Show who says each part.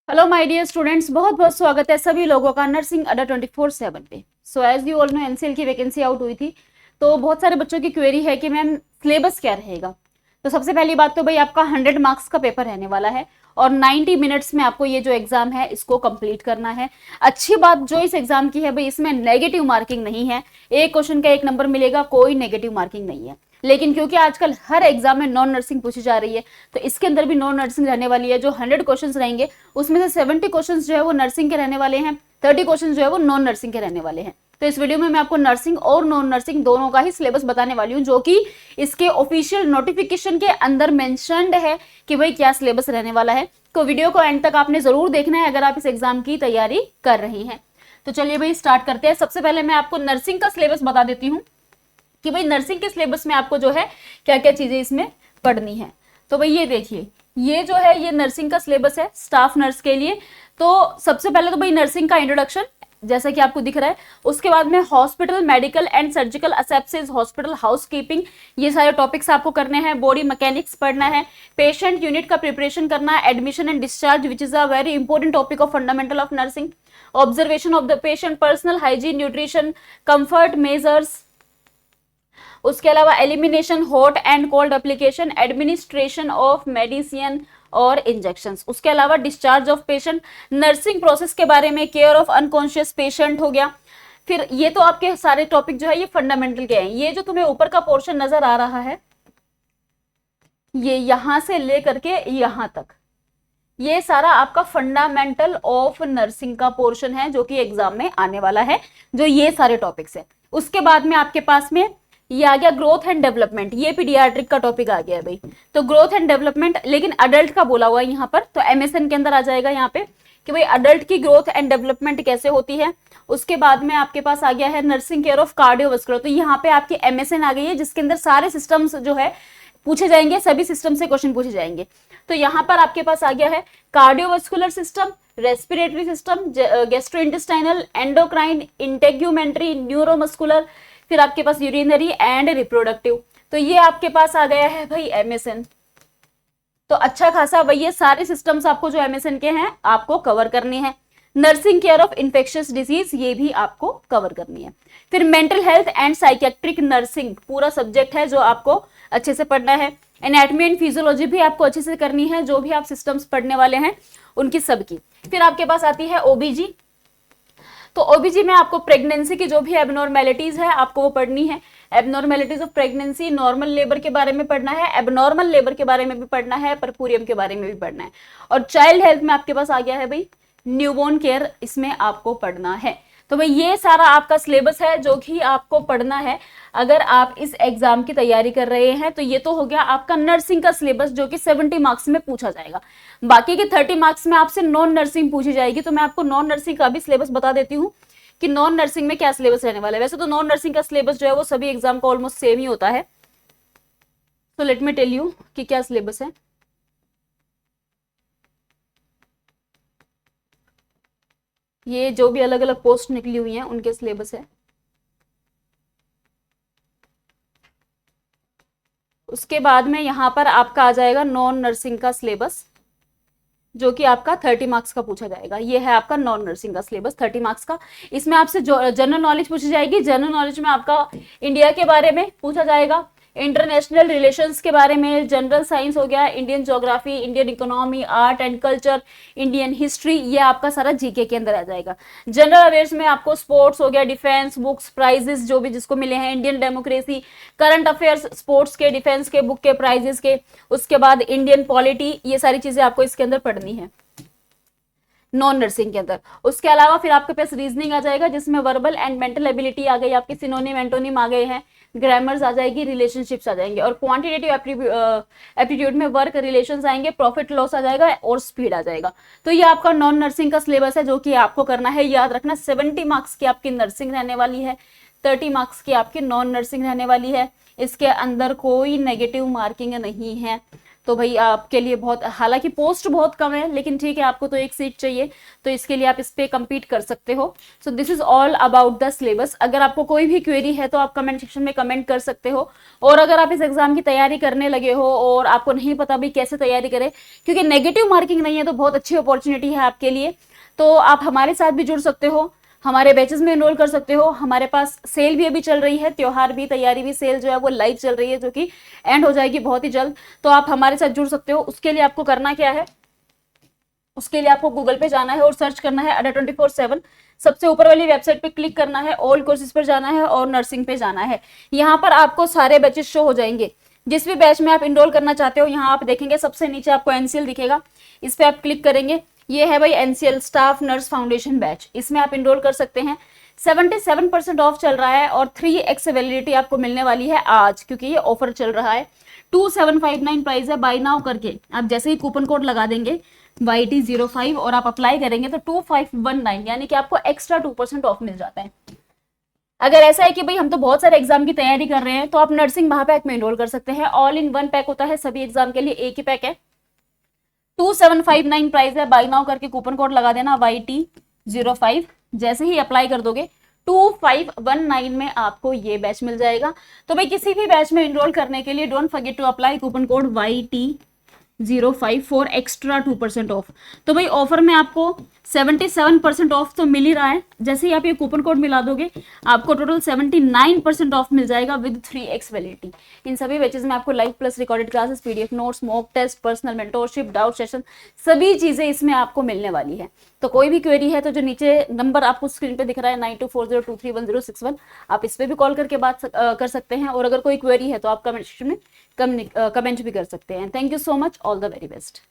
Speaker 1: Hello my dear students, बहुत बहुत स्वागत है सभी लोगों का नर्सिंग अड्डा 24/7 पे। So as you all know, NCL की वैकेंसी आउट हुई थी, तो बहुत सारे बच्चों की क्वेरी है कि मैम सिलेबस क्या रहेगा। तो सबसे पहली बात तो भाई आपका 100 मार्क्स का पेपर रहने वाला है और 90 मिनट्स में आपको ये जो एग्जाम है इसको कंप्लीट करना है। अच्छी बात जो इस एग्जाम की है भाई, इसमें नेगेटिव मार्किंग नहीं है। एक क्वेश्चन का 1 नंबर मिलेगा, कोई नेगेटिव मार्किंग नहीं है। लेकिन क्योंकि आजकल हर एग्जाम में नॉन नर्सिंग पूछी जा रही है, तो इसके अंदर भी नॉन नर्सिंग रहने वाली है। जो 100 क्वेश्चंस रहेंगे उसमें से 70 क्वेश्चंस जो है वो नर्सिंग के रहने वाले हैं, 30 क्वेश्चंस जो है वो नॉन नर्सिंग के रहने वाले हैं। तो इस वीडियो में मैं आपको नर्सिंग और नॉन नर्सिंग दोनों का ही सिलेबस बताने वाली हूँ, जो कि इसके ऑफिशियल नोटिफिकेशन के अंदर मेंशन्ड है कि भाई क्या सिलेबस रहने वाला है। तो वीडियो को एंड तक आपने जरूर देखना है अगर आप इस एग्जाम की तैयारी कर रही हैं। तो चलिए भाई स्टार्ट करते हैं। सबसे पहले मैं आपको नर्सिंग का सिलेबस बता देती हूँ कि भाई नर्सिंग के सिलेबस में आपको जो है क्या क्या चीजें इसमें पढ़नी है। तो भाई ये देखिए, ये जो है ये नर्सिंग का सिलेबस है स्टाफ नर्स के लिए। तो सबसे पहले तो भाई नर्सिंग का इंट्रोडक्शन जैसा कि आपको दिख रहा है, उसके बाद में hospital medical and surgical asepsis, hospital housekeeping, ये सारे टॉपिक्स आपको करने हैं। बॉडी मैकेनिक्स पढ़ना है, पेशेंट यूनिट का प्रिपरेशन करना है, admission and discharge which is a very important topic of fundamental of nursing, observation of the patient, personal hygiene, nutrition, comfort measures, उसके अलावा elimination hot and cold application, administration of medicine और injections, उसके अलावा discharge of patient, nursing process के बारे में, care of unconscious patient हो गया। फिर ये तो आपके सारे टॉपिक जो है ये फंडामेंटल के हैं। ये जो तुम्हें ऊपर का पोर्शन नजर आ रहा है, ये यहां से लेकर के यहां तक, ये सारा आपका फंडामेंटल ऑफ नर्सिंग का पोर्शन है जो कि एग्जाम में आने वाला है, जो ये सारे टॉपिक्स है। उसके बाद में आपके पास में ये आ गया ग्रोथ एंड डेवलपमेंट, ये पीडियाट्रिक का टॉपिक आ गया है भाई। तो ग्रोथ एंड डेवलपमेंट लेकिन अडल्ट का बोला हुआ है यहाँ पर, तो एमएसएन के अंदर आ जाएगा यहाँ पे कि भाई अडल्ट की ग्रोथ एंड डेवलपमेंट कैसे होती है। उसके बाद में आपके पास आ गया है नर्सिंग केयर ऑफ कार्डियोवास्कुलर, तो यहाँ पे आपकी एमएसएन आ गई है जिसके अंदर सारे सिस्टम्स जो है पूछे जाएंगे, सभी सिस्टम से क्वेश्चन पूछे जाएंगे। तो यहाँ पर आपके पास आ गया है cardiovascular system, respiratory system, gastrointestinal, endocrine, integumentary, neuromuscular, फिर आपके पास यूरिनरी एंड रिप्रोडक्टिव। तो ये आपके पास आ गया है भाई एमएसएन। तो अच्छा खासा भाई ये सारे सिस्टम्स आपको जो एमएसएन के हैं आपको कवर करने हैं। Nursing care of infectious disease, ये भी आपको कवर करनी है। फिर mental health and psychiatric nursing पूरा सब्जेक्ट है जो आपको अच्छे से पढ़ना है। एनाटॉमी एंड फिजियोलॉजी भी आपको अच्छे से करनी है, जो भी आप सिस्टम्स पढ़ने वाले हैं उनकी सबकी। फिर आपके पास आती है ओबीजी। तो ओबीजी में आपको प्रेगनेंसी की जो भी एबनॉर्मेलिटीज है आपको वो पढ़नी है। Abnormalities of pregnancy, normal labour के बारे में पढ़ना है, एबनॉर्मल लेबर के बारे में भी पढ़ना है, परपूरियम के बारे में भी पढ़ना है। और चाइल्ड हेल्थ में आपके पास आ गया है भाई न्यूबॉर्न केयर, इसमें आपको पढ़ना है। तो भाई ये सारा आपका सिलेबस है जो कि आपको पढ़ना है अगर आप इस एग्जाम की तैयारी कर रहे हैं। तो ये तो हो गया आपका नर्सिंग का सिलेबस जो कि 70 मार्क्स में पूछा जाएगा। बाकी के 30 मार्क्स में आपसे नॉन नर्सिंग पूछी जाएगी। तो मैं आपको नॉन नर्सिंग का भी सिलेबस बता देती हूँ कि नॉन नर्सिंग में क्या सिलेबस रहने वाला है। वैसे तो नॉन नर्सिंग का सिलेबस जो है वो सभी एग्जाम का ऑलमोस्ट सेम ही होता है। तो लेट मी टेल यू कि क्या सिलेबस है। ये जो भी अलग अलग पोस्ट निकली हुई हैं उनके सिलेबस है। उसके बाद में यहाँ पर आपका आ जाएगा नॉन नर्सिंग का सिलेबस जो कि आपका 30 मार्क्स का पूछा जाएगा। ये है आपका नॉन नर्सिंग का सिलेबस 30 मार्क्स का। इसमें आपसे जनरल नॉलेज पूछी जाएगी। जनरल नॉलेज में आपका इंडिया के बारे में पूछा जाएगा, इंटरनेशनल रिलेशंस के बारे में, जनरल साइंस हो गया, Indian geography, Indian economy, art and culture, Indian history, ये आपका सारा जीके के अंदर आ जाएगा। जनरल अवेयर्स में आपको स्पोर्ट्स हो गया, डिफेंस, बुक्स, प्राइजेस जो भी जिसको मिले हैं, Indian democracy, current affairs, sports के, डिफेंस के, बुक के, प्राइजेस के, उसके बाद इंडियन पॉलिटी, ये सारी चीजें आपको इसके अंदर पढ़नी है नॉन नर्सिंग के अंदर। उसके अलावा फिर आपके पास रीजनिंग आ जाएगा जिसमें वर्बल एंड मेंटल एबिलिटी आ गई, आपके सिनोनिम एंटोनिम आ गए हैं, ग्रामर्स आ जाएगी, रिलेशनशिप्स आ जाएंगे, और क्वांटिटेटिव एप्टीट्यूड में वर्क रिलेशंस आएंगे, प्रॉफिट लॉस आ जाएगा और स्पीड आ जाएगा। तो ये आपका नॉन नर्सिंग का सिलेबस है जो कि आपको करना है। याद रखना 70 मार्क्स की आपकी नर्सिंग रहने वाली है, 30 मार्क्स की आपकी नॉन नर्सिंग रहने वाली है। इसके अंदर कोई नेगेटिव मार्किंग नहीं है। तो भाई आपके लिए बहुत, हालांकि पोस्ट बहुत कम है लेकिन ठीक है, आपको तो एक सीट चाहिए तो इसके लिए आप इस पे कम्पीट कर सकते हो। So this is all about the syllabus. अगर आपको कोई भी क्वेरी है तो आप कमेंट सेक्शन में कमेंट कर सकते हो। और अगर आप इस एग्जाम की तैयारी करने लगे हो और आपको नहीं पता भी कैसे तैयारी करें, क्योंकि नेगेटिव मार्किंग नहीं है, तो बहुत अच्छी अपॉर्चुनिटी है आपके लिए। तो आप हमारे साथ भी जुड़ सकते हो, हमारे बैचेस में एनरोल कर सकते हो। हमारे पास सेल भी अभी चल रही है, त्योहार भी, तैयारी भी, सेल जो है वो लाइव चल रही है, जो कि एंड हो जाएगी बहुत ही जल्द। तो आप हमारे साथ जुड़ सकते हो। उसके लिए आपको करना क्या है, उसके लिए आपको गूगल पे जाना है और सर्च करना है अड्डा 24/7। सबसे ऊपर वाली वेबसाइट पे क्लिक करना है, ऑल कोर्सेज पर जाना है और नर्सिंग पे जाना है। यहाँ पर आपको सारे बैचेस शो हो जाएंगे। जिस भी बैच में आप इनरोल करना चाहते हो, यहाँ आप देखेंगे सबसे नीचे आपको एनसीएल दिखेगा, इस पे आप क्लिक करेंगे। ये है भाई NCL staff nurse foundation batch, इसमें आप इनरोल कर सकते हैं। 77% ऑफ चल रहा है और 3x वैलिडिटी आपको मिलने वाली है आज, क्योंकि ये ऑफर चल रहा है। 2759 प्राइस है। बाय नाउ करके आप जैसे ही कूपन कोड लगा देंगे YT05 और आप अप्लाई करेंगे तो 2519, यानी कि आपको एक्स्ट्रा 2% ऑफ मिल जाता है। अगर ऐसा है कि भाई हम तो बहुत सारे एग्जाम की तैयारी कर रहे हैं, तो आप नर्सिंग महापैक में एनरोल कर सकते हैं। ऑल इन वन पैक होता है, सभी एग्जाम के लिए एक ही पैक है। 2759 प्राइस है। बाय नाउ करके कूपन कोड लगा देना YT05, जैसे ही अप्लाई कर दोगे 2519 में आपको ये बैच मिल जाएगा। तो भाई किसी भी बैच में एनरोल करने के लिए don't forget to apply coupon code YT05 for extra 2% off. तो भाई ऑफर में आपको 77% ऑफ तो मिल ही रहा है, जैसे ही आप ये कूपन कोड मिला दोगे आपको टोटल 79% ऑफ मिल जाएगा विद 3x वैलिडिटी। इन सभी बैचेस में आपको live plus recorded classes, PDF notes, mock test, personal mentorship, doubt session, सभी चीजें इसमें आपको मिलने वाली है। तो कोई भी क्वेरी है तो जो नीचे नंबर आपको स्क्रीन पे दिख रहा है 9240231061, आप इस पे भी कॉल करके बात कर सकते हैं। और अगर कोई क्वेरी है तो आप कमेंट सेक्शन में कमेंट भी कर सकते हैं। Thank you so much, all the very best.